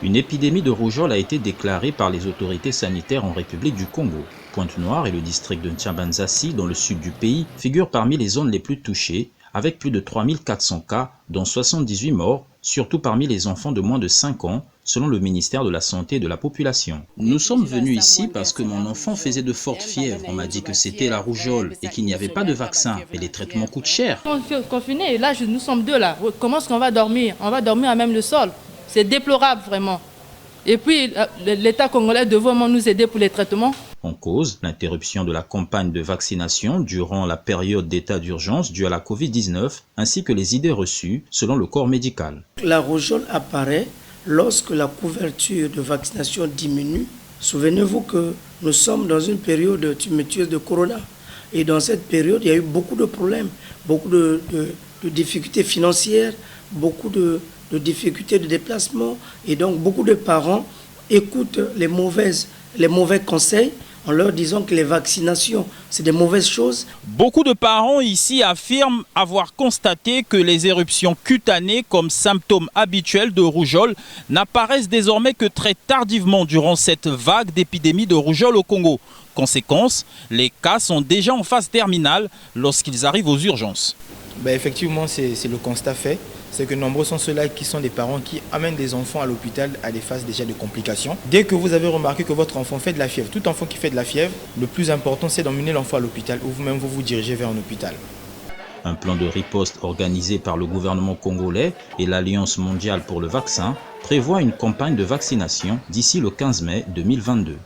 Une épidémie de rougeole a été déclarée par les autorités sanitaires en République du Congo. Pointe-Noire et le district de Ntiabanzassi, dans le sud du pays, figurent parmi les zones les plus touchées, avec plus de 3400 cas, dont 78 morts, surtout parmi les enfants de moins de 5 ans, selon le ministère de la Santé et de la Population. Nous sommes venus ici parce que mon enfant faisait de fortes fièvres. On m'a dit que c'était la rougeole et qu'il n'y avait pas de vaccin. Et les traitements coûtent cher. On est confinés et là, nous sommes deux là. Comment est-ce qu'on va dormir? On va dormir à même le sol. C'est déplorable vraiment. Et puis, l'État congolais devrait nous aider pour les traitements. En cause, l'interruption de la campagne de vaccination durant la période d'état d'urgence due à la Covid-19, ainsi que les idées reçues selon le corps médical. La rougeole apparaît lorsque la couverture de vaccination diminue. Souvenez-vous que nous sommes dans une période tumultueuse de corona. Et dans cette période, il y a eu beaucoup de problèmes, beaucoup de difficultés financières, beaucoup de difficultés de déplacement. Et donc, beaucoup de parents écoutent les mauvais conseils en leur disant que les vaccinations, c'est des mauvaises choses. Beaucoup de parents ici affirment avoir constaté que les éruptions cutanées comme symptômes habituels de rougeole n'apparaissent désormais que très tardivement durant cette vague d'épidémie de rougeole au Congo. Conséquence, les cas sont déjà en phase terminale lorsqu'ils arrivent aux urgences. Effectivement, c'est le constat fait. C'est que nombreux sont ceux-là qui sont des parents qui amènent des enfants à l'hôpital à des phases déjà de complications. Dès que vous avez remarqué que votre enfant fait de la fièvre, tout enfant qui fait de la fièvre, le plus important c'est d'emmener l'enfant à l'hôpital ou vous-même vous dirigez vers un hôpital. Un plan de riposte organisé par le gouvernement congolais et l'Alliance mondiale pour le vaccin prévoit une campagne de vaccination d'ici le 15 mai 2022.